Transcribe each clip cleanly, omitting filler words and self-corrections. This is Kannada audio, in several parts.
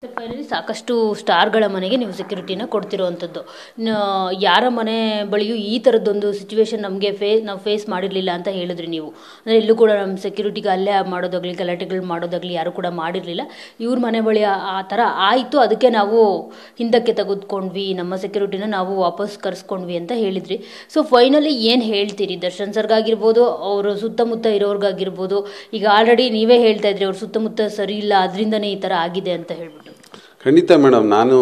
ಸರ್ ಫೈನಲಿ ಸಾಕಷ್ಟು ಸ್ಟಾರ್ಗಳ ಮನೆಗೆ ನೀವು ಸೆಕ್ಯೂರಿಟಿನ ಕೊಡ್ತಿರುವಂಥದ್ದು. ಯಾರ ಮನೆ ಬಳಿಯೂ ಈ ಥರದ್ದೊಂದು ಸಿಚುವೇಶನ್ ನಮಗೆ ನಾವು ಫೇಸ್ ಮಾಡಿರಲಿಲ್ಲ ಅಂತ ಹೇಳಿದ್ರಿ ನೀವು. ಅಂದರೆ ಎಲ್ಲೂ ಕೂಡ ನಮ್ಮ ಸೆಕ್ಯೂರಿಟಿಗೆ ಅಲ್ಲೇ ಮಾಡೋದಾಗಲಿ ಗಲಾಟೆಗಳು ಮಾಡೋದಾಗಲಿ ಯಾರೂ ಕೂಡ ಮಾಡಿರಲಿಲ್ಲ. ಇವ್ರ ಮನೆ ಬಳಿ ಆ ಥರ ಆಯಿತು, ಅದಕ್ಕೆ ನಾವು ಹಿಂದಕ್ಕೆ ತೆಗೆದುಕೊಂಡ್ವಿ, ನಮ್ಮ ಸೆಕ್ಯೂರಿಟಿನ ನಾವು ವಾಪಸ್ ಕರೆಸ್ಕೊಂಡ್ವಿ ಅಂತ ಹೇಳಿದ್ರಿ. ಸೊ ಫೈನಲಿ ಏನು ಹೇಳ್ತೀರಿ ದರ್ಶನ್ ಸರ್ಗಾಗಿರ್ಬೋದು, ಅವರು ಸುತ್ತಮುತ್ತ ಇರೋರ್ಗಾಗಿರ್ಬೋದು? ಈಗ ಆಲ್ರೆಡಿ ನೀವೇ ಹೇಳ್ತಾ ಇದ್ರಿ ಅವ್ರ ಸುತ್ತಮುತ್ತ ಸರಿ ಇಲ್ಲ, ಅದರಿಂದನೇ ಈ ಥರ ಆಗಿದೆ ಅಂತ ಹೇಳ್ಬಿಟ್ಟು. ಖಂಡಿತ ಮೇಡಮ್, ನಾನು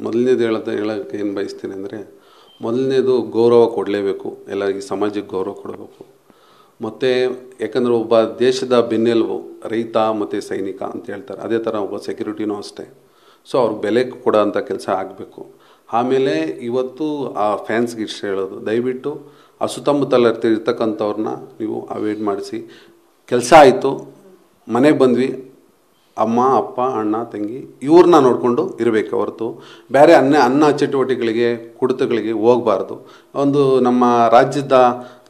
ಮೊದಲನೇದು ಹೇಳೋಕ್ಕೆ ಏನು ಬಯಸ್ತೀನಿ ಅಂದರೆ, ಮೊದಲನೇದು ಗೌರವ ಕೊಡಲೇಬೇಕು, ಎಲ್ಲರಿಗೆ ಸಮಾಜಕ್ಕೆ ಗೌರವ ಕೊಡಬೇಕು. ಮತ್ತು ಯಾಕಂದರೆ ಒಬ್ಬ ದೇಶದ ಬೆನ್ನೆಲುಬು ರೈತ ಮತ್ತು ಸೈನಿಕ ಅಂತ ಹೇಳ್ತಾರೆ, ಅದೇ ಥರ ಒಬ್ಬ ಸೆಕ್ಯೂರಿಟಿನೂ ಅಷ್ಟೇ. ಸೊ ಅವ್ರಿಗೆ ಬೆಲೆ ಕೊಡೋ ಅಂಥ ಕೆಲಸ ಆಗಬೇಕು. ಆಮೇಲೆ ಇವತ್ತು ಆ ಫ್ಯಾನ್ಸ್ಗೆ ಇಷ್ಟ ಹೇಳೋದು, ದಯವಿಟ್ಟು ಆ ಸುತ್ತಮುತ್ತಲ ಇರ್ತಕ್ಕಂಥವ್ರನ್ನ ನೀವು ಅವಾಯ್ಡ್ ಮಾಡಿಸಿ. ಕೆಲಸ ಆಯಿತು, ಮನೆಗೆ ಬಂದ್ವಿ, ಅಮ್ಮ ಅಪ್ಪ ಅಣ್ಣ ತಂಗಿ ಇವ್ರನ್ನ ನೋಡಿಕೊಂಡು ಇರಬೇಕು ಹೊರತು ಬೇರೆ ಅನ್ನ ಚಟುವಟಿಕೆಗಳಿಗೆ ಕುಡಿತಗಳಿಗೆ ಹೋಗಬಾರ್ದು. ಒಂದು ನಮ್ಮ ರಾಜ್ಯದ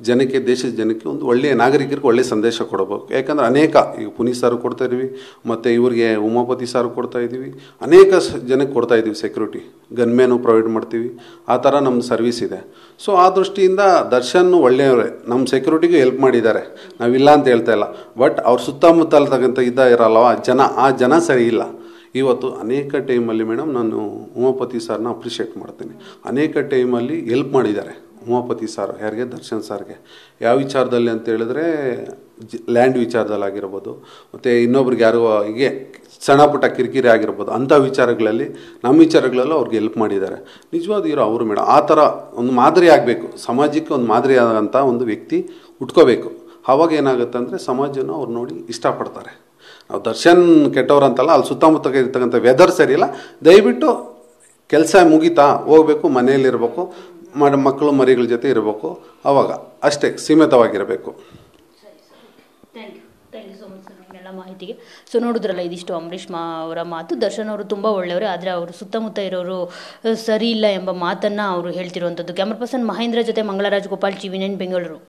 ಜನಕ್ಕೆ, ದೇಶದ ಜನಕ್ಕೆ ಒಂದು ಒಳ್ಳೆಯ ನಾಗರಿಕರಿಗೆ ಒಳ್ಳೆಯ ಸಂದೇಶ ಕೊಡಬೇಕು. ಯಾಕಂದರೆ ಅನೇಕ ಈಗ ಪುನೀತ್ ಸಾರು ಕೊಡ್ತಾಯಿದ್ವಿ, ಮತ್ತು ಇವ್ರಿಗೆ ಉಮಾಪತಿ ಸಾರು ಕೊಡ್ತಾಯಿದ್ದೀವಿ, ಅನೇಕ ಜನಕ್ಕೆ ಕೊಡ್ತಾಯಿದ್ದೀವಿ ಸೆಕ್ಯೂರಿಟಿ, ಗನ್ಮೇನು ಪ್ರೊವೈಡ್ ಮಾಡ್ತೀವಿ. ಆ ಥರ ನಮ್ಮ ಸರ್ವಿಸ್ ಇದೆ. ಸೊ ಆ ದೃಷ್ಟಿಯಿಂದ ದರ್ಶನ್ ಒಳ್ಳೆಯವರೇ, ನಮ್ಮ ಸೆಕ್ಯೂರಿಟಿಗೂ ಹೆಲ್ಪ್ ಮಾಡಿದ್ದಾರೆ, ನಾವಿಲ್ಲ ಅಂತ ಹೇಳ್ತಾ ಇಲ್ಲ. ಬಟ್ ಅವ್ರ ಸುತ್ತಮುತ್ತಲ್ತಕ್ಕಂಥ ಇರಲ್ಲವ ಆ ಜನ ಸರಿ ಇಲ್ಲ. ಇವತ್ತು ಅನೇಕ ಟೈಮಲ್ಲಿ ಮೇಡಮ್ ನಾನು ಉಮಾಪತಿ ಸಾರ್ನ ಅಪ್ರಿಷಿಯೇಟ್ ಮಾಡ್ತೀನಿ. ಅನೇಕ ಟೈಮಲ್ಲಿ ಹೆಲ್ಪ್ ಮಾಡಿದ್ದಾರೆ ಉಮಾಪತಿ ಸಾರ್. ಯಾರಿಗೆ? ದರ್ಶನ್ ಸಾರ್ಗೆ. ಯಾವ ವಿಚಾರದಲ್ಲಿ ಅಂತ ಹೇಳಿದ್ರೆ, ಲ್ಯಾಂಡ್ ವಿಚಾರದಲ್ಲಾಗಿರ್ಬೋದು, ಮತ್ತು ಇನ್ನೊಬ್ರಿಗೆ ಯಾರು ಹೀಗೆ ಸಣ್ಣ ಪುಟ್ಟ ಕಿರಿಕಿರಿ ಆಗಿರ್ಬೋದು, ಅಂಥ ವಿಚಾರಗಳಲ್ಲಿ ನಮ್ಮ ವಿಚಾರಗಳಲ್ಲೂ ಅವ್ರಿಗೆ ಹೆಲ್ಪ್ ಮಾಡಿದ್ದಾರೆ. ನಿಜವಾದ ಅವರು ಮೇಡಮ್ ಆ ಥರ ಒಂದು ಮಾದರಿ ಆಗಬೇಕು, ಸಮಾಜಕ್ಕೆ ಒಂದು ಮಾದರಿ ಆದಂಥ ಒಂದು ವ್ಯಕ್ತಿ ಉಟ್ಕೋಬೇಕು. ಆವಾಗ ಏನಾಗುತ್ತೆ ಅಂದರೆ ಸಮಾಜನ ಅವ್ರು ನೋಡಿ ಇಷ್ಟಪಡ್ತಾರೆ. ನಾವು ದರ್ಶನ್ ಕೆಟ್ಟವ್ರಂತಲ್ಲ, ಅಲ್ಲಿ ಸುತ್ತಮುತ್ತ ಇರ್ತಕ್ಕಂಥ ವೆದರ್ ಸರಿಯಿಲ್ಲ, ದಯವಿಟ್ಟು ಕೆಲಸ ಮುಗಿತಾ ಹೋಗಬೇಕು, ಮನೆಯಲ್ಲಿರಬೇಕು, ಮಕ್ಕಳು ಮರಿಗಳ ಜೊತೆ ಇರಬೇಕು, ಆವಾಗ ಅಷ್ಟೇ ಸೀಮಿತವಾಗಿರಬೇಕು. Thank you so much sir ನಿಮ್ಮೆಲ್ಲ ಮಾಹಿತಿಗೆ. ಸೊ ನೋಡಿದ್ರಲ್ಲ, ಇದಿಷ್ಟು ಅಂಬರೀಷ್ ಅವರ ಮಾತು. ದರ್ಶನ್ ಅವರು ತುಂಬ ಒಳ್ಳೆಯವರು, ಆದರೆ ಅವರು ಸುತ್ತಮುತ್ತ ಇರೋರು ಸರಿ ಇಲ್ಲ ಎಂಬ ಮಾತನ್ನು ಅವರು ಹೇಳ್ತಿರುವಂಥದ್ದು. ಕ್ಯಾಮ್ರಾ ಪರ್ಸನ್ ಮಹೇಂದ್ರ ಜೊತೆ ಮಂಗಳರಾಜ್ ಗೋಪಾಲ್, TV9 ಬೆಂಗಳೂರು.